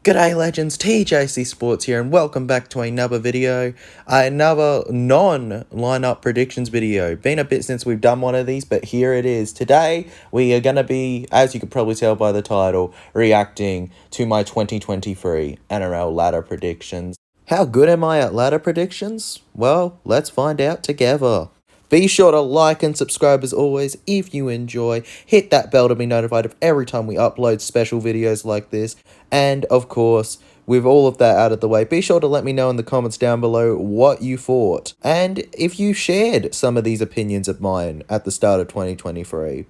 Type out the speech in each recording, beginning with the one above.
G'day legends, TJC Sports here and welcome back to another video, another non-lineup predictions video. Been a bit since we've done one of these, but here it is. Today, we are going to be, as you can probably tell by the title, reacting to my 2023 NRL ladder predictions. How good am I at ladder predictions? Well, let's find out together. Be sure to like and subscribe as always if you enjoy. Hit that bell to be notified of every time we upload special videos like this. And of course, with all of that out of the way, be sure to let me know in the comments down below what you thought. And if you shared some of these opinions of mine at the start of 2023.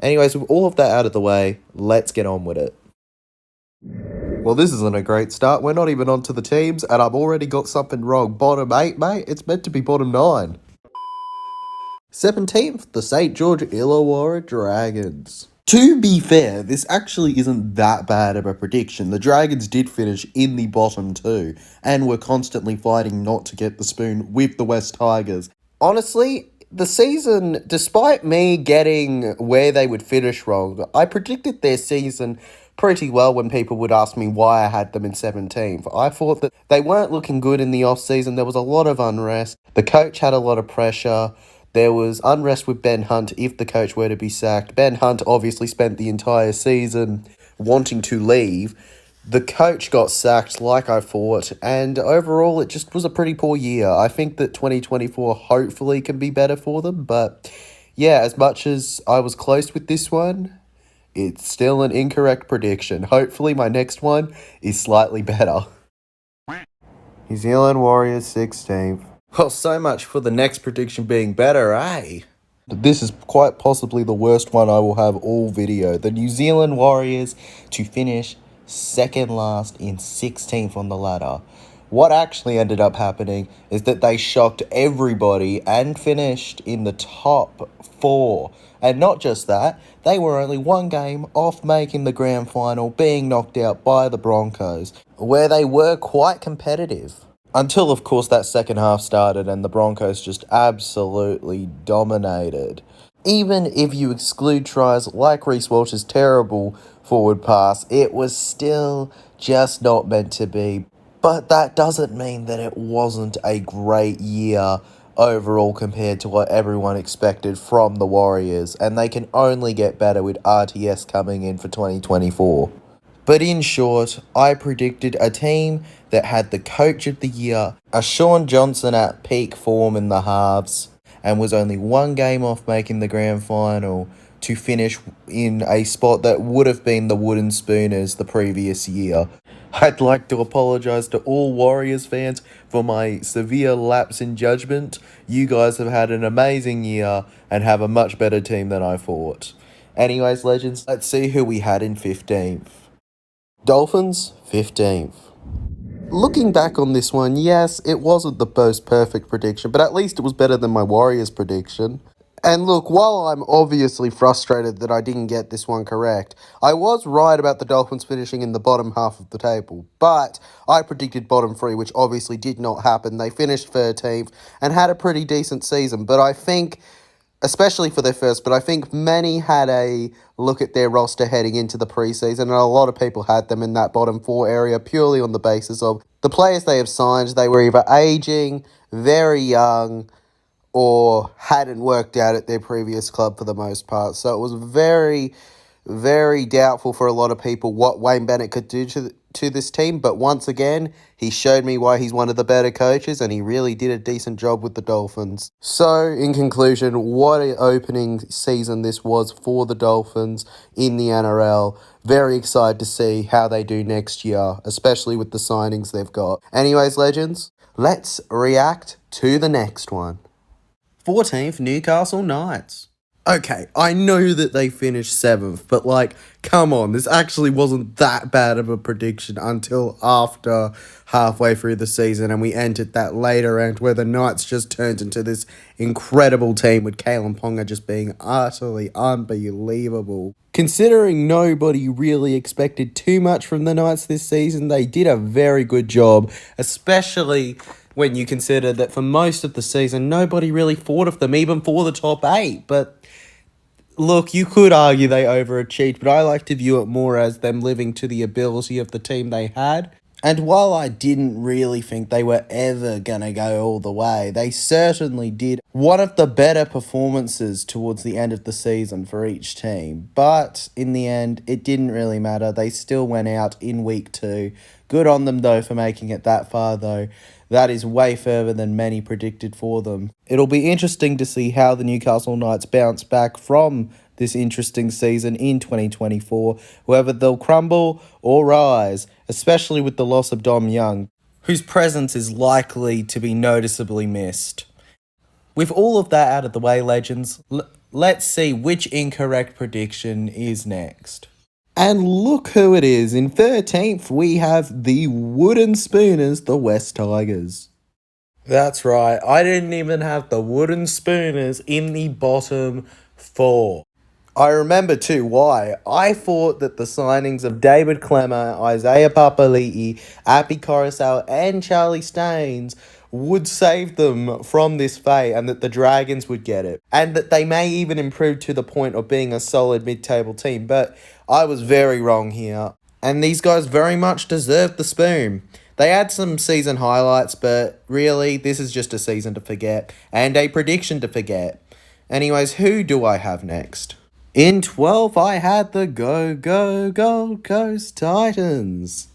Anyways, with all of that out of the way, let's get on with it. Well, this isn't a great start. We're not even onto the teams, and I've already got something wrong. Bottom 8, mate? It's meant to be bottom 9. 17th, the St. George Illawarra Dragons. To be fair, this actually isn't that bad of a prediction. The Dragons did finish in the bottom 2 and were constantly fighting not to get the spoon with the West Tigers. Honestly, the season, despite me getting where they would finish wrong, I predicted their season pretty well when people would ask me why I had them in 17th. I thought that they weren't looking good in the off-season. There was a lot of unrest. The coach had a lot of pressure. There was unrest with Ben Hunt if the coach were to be sacked. Ben Hunt obviously spent the entire season wanting to leave. The coach got sacked like I thought, and overall it just was a pretty poor year. I think that 2024 hopefully can be better for them, but yeah, as much as I was close with this one, it's still an incorrect prediction. Hopefully my next one is slightly better. New Zealand Warriors 16th. Well, so much for the next prediction being better, eh? This is quite possibly the worst one I will have all video. The New Zealand Warriors to finish second last in 16th on the ladder. What actually ended up happening is that they shocked everybody and finished in the top 4. And not just that, they were only one game off making the grand final, being knocked out by the Broncos, where they were quite competitive. Until, of course, that second half started and the Broncos just absolutely dominated. Even if you exclude tries like Reece Walsh's terrible forward pass, it was still just not meant to be. But that doesn't mean that it wasn't a great year overall compared to what everyone expected from the Warriors, and they can only get better with RTS coming in for 2024. But in short, I predicted a team that had the coach of the year, a Sean Johnson at peak form in the halves, and was only one game off making the grand final to finish in a spot that would have been the Wooden Spooners the previous year. I'd like to apologise to all Warriors fans for my severe lapse in judgment. You guys have had an amazing year and have a much better team than I thought. Anyways, legends, let's see who we had in 15th. Dolphins, 15th. Looking back on this one, yes, it wasn't the most perfect prediction, but at least it was better than my Warriors prediction. And look, while I'm obviously frustrated that I didn't get this one correct, I was right about the Dolphins finishing in the bottom half of the table, but I predicted bottom 3, which obviously did not happen. They finished 13th and had a pretty decent season, but I think, especially for their first, but I think many had a look at their roster heading into the preseason, and a lot of people had them in that bottom 4 area purely on the basis of the players they have signed. They were either aging, very young, or hadn't worked out at their previous club for the most part. So it was very, very doubtful for a lot of people what Wayne Bennett could do to this team. But once again, he showed me why he's one of the better coaches, and he really did a decent job with the Dolphins. So, in conclusion, what an opening season this was for the Dolphins in the NRL. Very excited to see how they do next year, especially with the signings they've got. Anyways, legends, let's react to the next one. 14th, Newcastle Knights. Okay, I know that they finished 7th, but like, come on, this actually wasn't that bad of a prediction until after halfway through the season and we entered that later round where the Knights just turned into this incredible team with Kalen Ponga just being utterly unbelievable. Considering nobody really expected too much from the Knights this season, they did a very good job, especially when you consider that for most of the season, nobody really thought of them, even for the top 8. But Look, you could argue they overachieved, but I like to view it more as them living to the ability of the team they had. And while I didn't really think they were ever going to go all the way, they certainly did one of the better performances towards the end of the season for each team. But in the end, it didn't really matter. They still went out in week 2. Good on them, though, for making it that far, though. That is way further than many predicted for them. It'll be interesting to see how the Newcastle Knights bounce back from this interesting season in 2024, whether they'll crumble or rise, especially with the loss of Dom Young, whose presence is likely to be noticeably missed. With all of that out of the way, legends, let's see which incorrect prediction is next. And look who it is. In 13th, we have the Wooden Spooners, the West Tigers. That's right, I didn't even have the Wooden Spooners in the bottom 4. I remember too why. I thought that the signings of David Clemmer, Isaiah Papali'i, Appy Coruscant, and Charlie Staines would save them from this fate, and that the Dragons would get it. And that they may even improve to the point of being a solid mid-table team. But I was very wrong here. And these guys very much deserve the spoon. They had some season highlights, but really, this is just a season to forget. And a prediction to forget. Anyways, who do I have next? In 12, I had the Gold Coast Titans.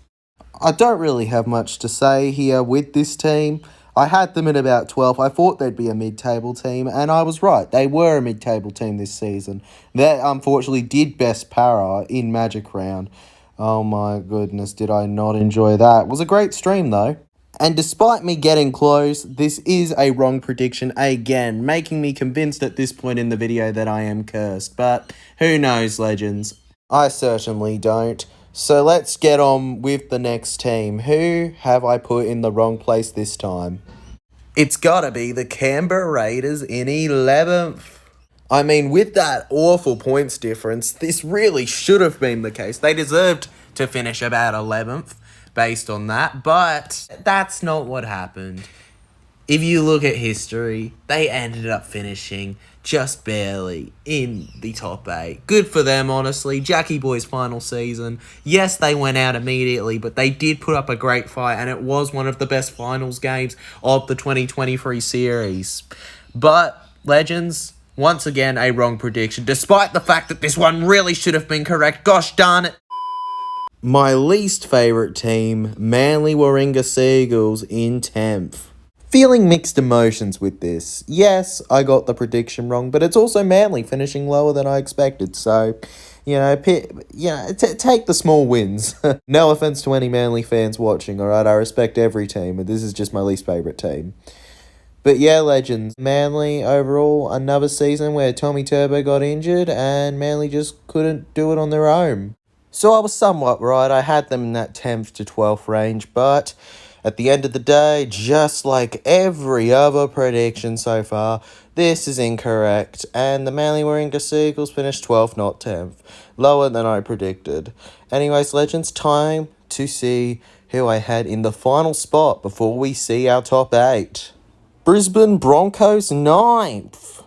I don't really have much to say here with this team. I had them in about 12. I thought they'd be a mid-table team, and I was right. They were a mid-table team this season. They unfortunately did best para in Magic Round. Oh my goodness, did I not enjoy that. It was a great stream, though. And despite me getting close, this is a wrong prediction again, making me convinced at this point in the video that I am cursed. But who knows, legends? I certainly don't. So let's get on with the next team. Who have I put in the wrong place this time? It's gotta be the Canberra Raiders in 11th. I mean, with that awful points difference, this really should have been the case. They deserved to finish about 11th based on that, but that's not what happened. If you look at history, they ended up finishing just barely in the top 8. Good for them, honestly. Jackie Boy's final season. Yes, they went out immediately, but they did put up a great fight, and it was one of the best finals games of the 2023 series. But, legends, once again, a wrong prediction, despite the fact that this one really should have been correct. Gosh darn it. My least favourite team, Manly Warringah Seagulls in 10th. Feeling mixed emotions with this. Yes, I got the prediction wrong, but it's also Manly finishing lower than I expected. So, take the small wins. No offense to any Manly fans watching, alright? I respect every team, but this is just my least favourite team. But yeah, legends. Manly, overall, another season where Tommy Turbo got injured and Manly just couldn't do it on their own. So I was somewhat right. I had them in that 10th to 12th range, but at the end of the day, just like every other prediction so far, this is incorrect, and the Manly Warringah Seagulls finished 12th, not 10th. Lower than I predicted. Anyways, legends, time to see who I had in the final spot before we see our top 8. Brisbane Broncos 9th.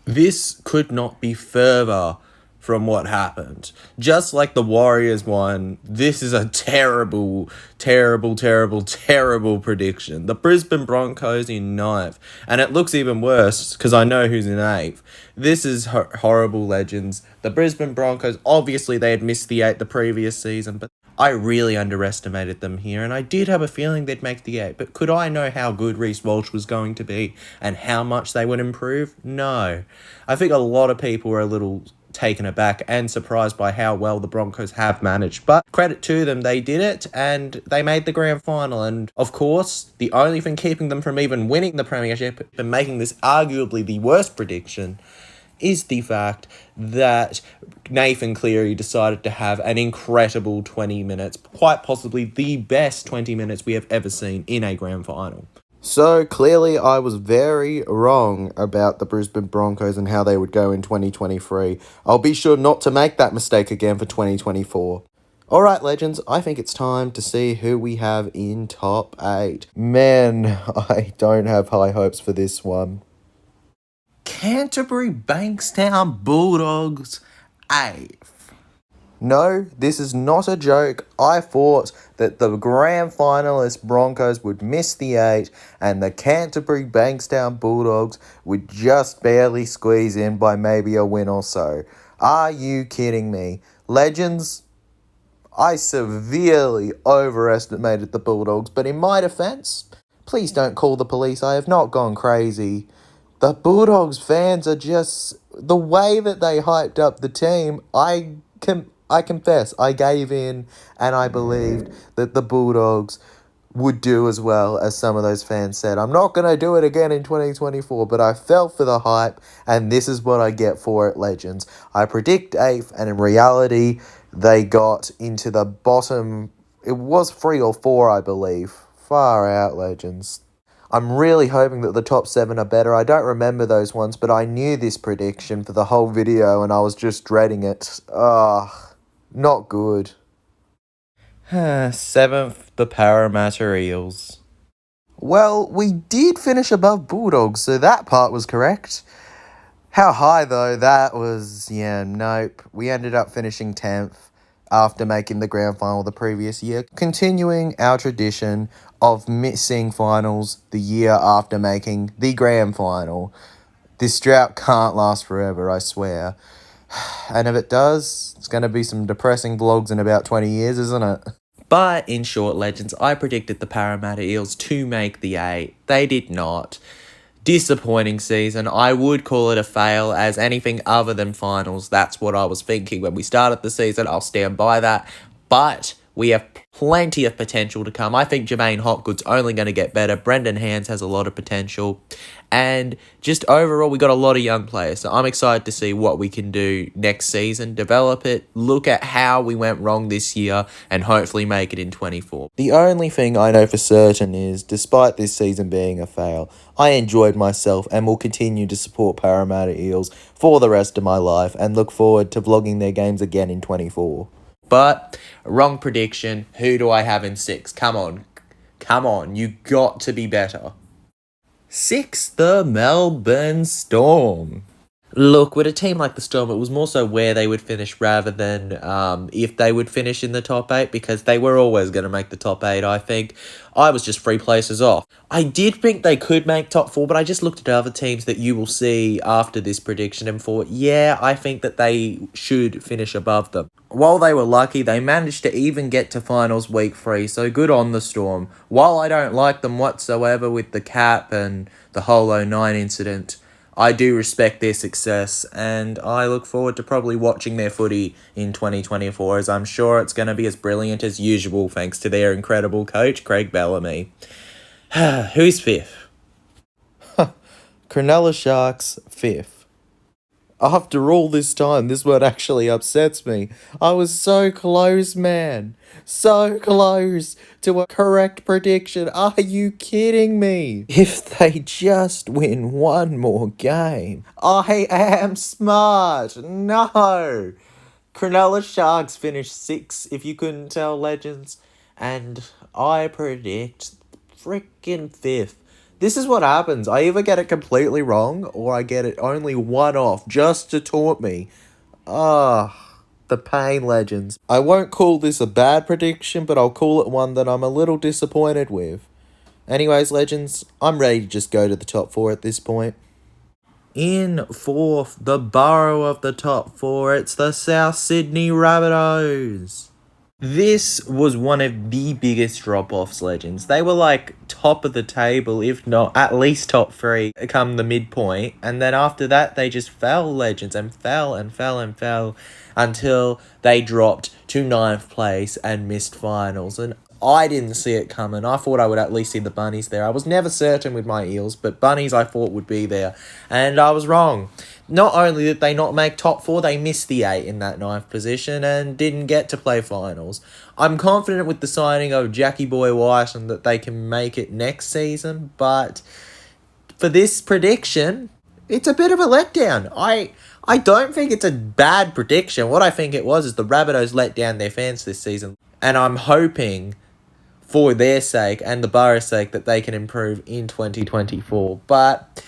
This could not be further from what happened. Just like the Warriors one, this is a terrible prediction. The Brisbane Broncos in 9th. And it looks even worse because I know who's in 8th. This is horrible, legends. The Brisbane Broncos, obviously they had missed the 8 the previous season, but I really underestimated them here, and I did have a feeling they'd make the 8, but could I know how good Reece Walsh was going to be and how much they would improve? No. I think a lot of people were a little taken aback and surprised by how well the Broncos have managed, but credit to them, they did it, and they made the grand final, and of course, the only thing keeping them from even winning the premiership and making this arguably the worst prediction is the fact that Nathan Cleary decided to have an incredible 20 minutes, quite possibly the best 20 minutes we have ever seen in a grand final. So clearly I was very wrong about the Brisbane Broncos and how they would go in 2023. I'll be sure not to make that mistake again for 2024. Alright, legends, I think it's time to see who we have in top 8. Man, I don't have high hopes for this one. Canterbury Bankstown Bulldogs 8th. No, this is not a joke. I thought that the grand finalist Broncos would miss the 8 and the Canterbury Bankstown Bulldogs would just barely squeeze in by maybe a win or so. Are you kidding me? Legends, I severely overestimated the Bulldogs, but in my defense, please don't call the police. I have not gone crazy. The Bulldogs fans are just the way that they hyped up the team. I confess, I gave in and I believed that the Bulldogs would do as well as some of those fans said. I'm not going to do it again in 2024, but I fell for the hype, and this is what I get for it, Legends. I predict 8th, and in reality, they got into the bottom. It was 3 or 4, I believe. Far out, Legends. I'm really hoping that the top 7 are better. I don't remember those ones, but I knew this prediction for the whole video, and I was just dreading it. Not good. 7th, the Parramatta Eels. Well, we did finish above Bulldogs, so that part was correct. How high, though? That was, nope. We ended up finishing 10th after making the grand final the previous year, continuing our tradition of missing finals the year after making the grand final. This drought can't last forever, I swear. And if it does, it's going to be some depressing vlogs in about 20 years, isn't it? But in short, Legends, I predicted the Parramatta Eels to make the 8. They did not. Disappointing season. I would call it a fail, as anything other than finals. That's what I was thinking when we started the season. I'll stand by that. But we have plenty of potential to come. I think Jermaine Hopgood's only going to get better. Brendan Hands has a lot of potential. And just overall, we got a lot of young players. So I'm excited to see what we can do next season. Develop it. Look at how we went wrong this year. And hopefully make it in 24. The only thing I know for certain is, despite this season being a fail, I enjoyed myself and will continue to support Parramatta Eels for the rest of my life. And look forward to vlogging their games again in 24. But, wrong prediction. Who do I have in 6? Come on. You got to be better. 6, the Melbourne Storm. Look, with a team like the Storm, it was more so where they would finish rather than if they would finish in the top 8, because they were always going to make the top 8, I think. I was just 3 places off. I did think they could make top 4, but I just looked at other teams that you will see after this prediction and thought, yeah, I think that they should finish above them. While they were lucky, they managed to even get to finals week 3, so good on the Storm. While I don't like them whatsoever with the cap and the whole 09 incident, I do respect their success, and I look forward to probably watching their footy in 2024, as I'm sure it's going to be as brilliant as usual thanks to their incredible coach, Craig Bellamy. Who's 5th? Cronulla Sharks 5th. After all this time, this one actually upsets me. I was so close, man. So close to a correct prediction. Are you kidding me? If they just win one more game. I am smart. No. Cronulla Sharks finished 6, if you couldn't tell, Legends. And I predict freaking 5th. This is what happens. I either get it completely wrong or I get it only one off just to taunt me. The pain, Legends. I won't call this a bad prediction, but I'll call it one that I'm a little disappointed with. Anyways, Legends, I'm ready to just go to the top 4 at this point. In 4th, the borough of the top 4, it's the South Sydney Rabbitohs. This was one of the biggest drop-offs, Legends. They were like top of the table, if not at least top 3, come the midpoint. And then after that, they just fell, Legends, and fell until they dropped to 9th place and missed finals. And I didn't see it coming. I thought I would at least see the Bunnies there. I was never certain with my Eels, but Bunnies I thought would be there. And I was wrong. Not only did they not make top 4, they missed the 8 in that 9th position and didn't get to play finals. I'm confident with the signing of Jackie Boy White and that they can make it next season, but for this prediction, it's a bit of a letdown. I don't think it's a bad prediction. What I think it was is the Rabbitohs let down their fans this season, and I'm hoping for their sake and the Borough's sake that they can improve in 2024. But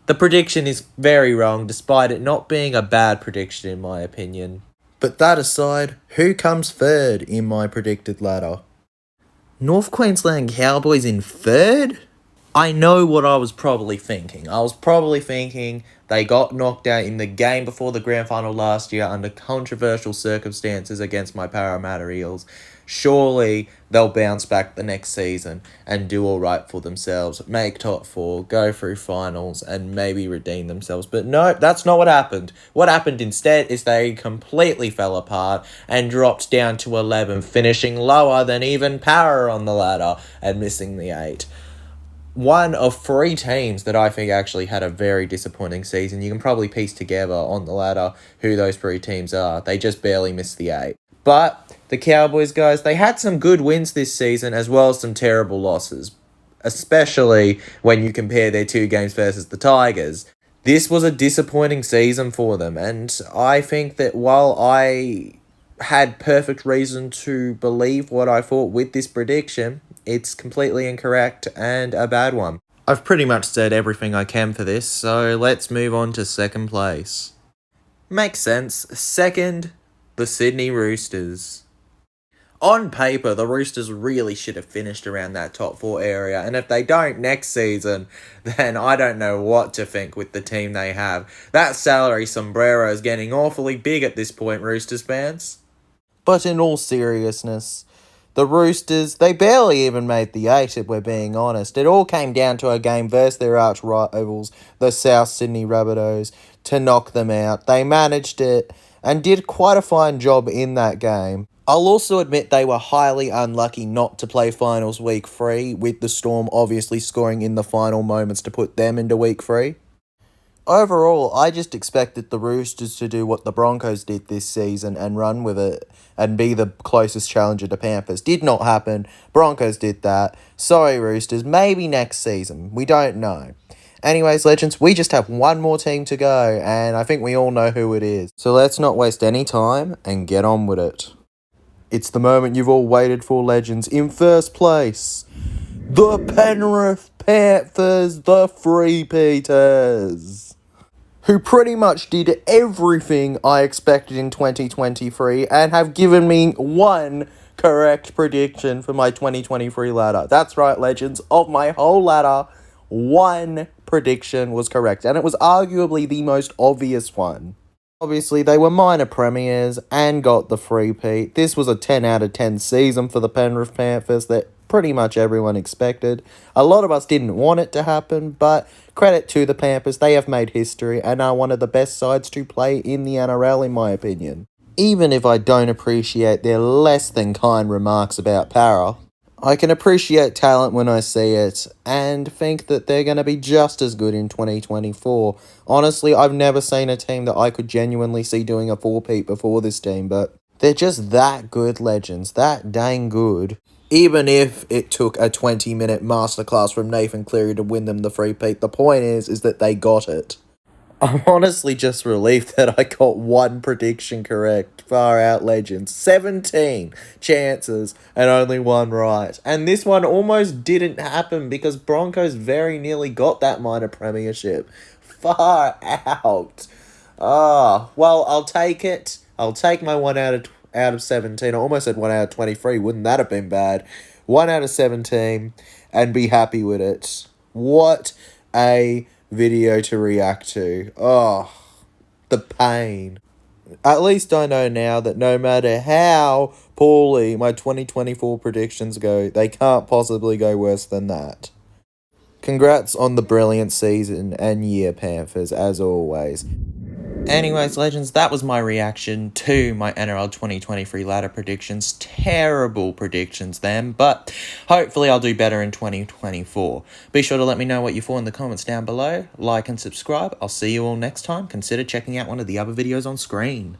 The prediction is very wrong, despite it not being a bad prediction in my opinion. But that aside, who comes third in my predicted ladder? North Queensland Cowboys in third? I know what I was probably thinking. I was probably thinking they got knocked out in the game before the grand final last year under controversial circumstances against my Parramatta Eels. Surely they'll bounce back the next season and do all right for themselves, make top four, go through finals, and maybe redeem themselves. But no, that's not what happened. What happened instead is they completely fell apart and dropped down to 11, finishing lower than even Para on the ladder and missing the 8. One of 3 teams that I think actually had a very disappointing season. You can probably piece together on the ladder who those 3 teams are. They just barely missed the 8. But the Cowboys, guys, they had some good wins this season as well as some terrible losses, especially when you compare their 2 games versus the Tigers. This was a disappointing season for them, and I think that while I had perfect reason to believe what I thought with this prediction, it's completely incorrect and a bad one. I've pretty much said everything I can for this, so let's move on to second place. Makes sense. Second, the Sydney Roosters. On paper, the Roosters really should have finished around that top 4 area, and if they don't next season, then I don't know what to think with the team they have. That salary sombrero is getting awfully big at this point, Roosters fans. But in all seriousness, the Roosters, they barely even made the 8 if we're being honest. It all came down to a game versus their arch rivals, the South Sydney Rabbitohs, to knock them out. They managed it and did quite a fine job in that game. I'll also admit they were highly unlucky not to play finals week 3, with the Storm obviously scoring in the final moments to put them into week 3. Overall, I just expected the Roosters to do what the Broncos did this season and run with it and be the closest challenger to Panthers. Did not happen. Broncos did that. Sorry, Roosters. Maybe next season. We don't know. Anyways, legends, we just have one more team to go, and I think we all know who it is. So let's not waste any time and get on with it. It's the moment you've all waited for, legends. In first place, the Penrith Panthers, the Three-Peaters, who pretty much did everything I expected in 2023 and have given me one correct prediction for my 2023 ladder. That's right, legends. Of my whole ladder, one prediction was correct, and it was arguably the most obvious one. Obviously, they were minor premiers and got the three-peat. This was a 10 out of 10 season for the Penrith Panthers that pretty much everyone expected. A lot of us didn't want it to happen, but credit to the Panthers, they have made history and are one of the best sides to play in the NRL in my opinion. Even if I don't appreciate their less than kind remarks about Para, I can appreciate talent when I see it and think that they're going to be just as good in 2024. Honestly, I've never seen a team that I could genuinely see doing a four-peat before this team, but they're just that good, legends, that dang good. Even if it took a 20-minute masterclass from Nathan Cleary to win them the three-peat, the point is that they got it. I'm honestly just relieved that I got one prediction correct. Far out, legends. 17 chances and only one right. And this one almost didn't happen because Broncos very nearly got that minor premiership. Far out. Well, I'll take it. I'll take my 1 out of 17. I almost said 1 out of 23. Wouldn't that have been bad? 1 out of 17 and be happy with it. What a video to react to. Oh, the pain. At least I know now that no matter how poorly my 2024 predictions go, they can't possibly go worse than that. Congrats on the brilliant season and year, Panthers, as always. Anyways, legends, that was my reaction to my NRL 2023 ladder predictions. Terrible predictions then, but hopefully I'll do better in 2024. Be sure to let me know what you thought in the comments down below. Like and subscribe. I'll see you all next time. Consider checking out one of the other videos on screen.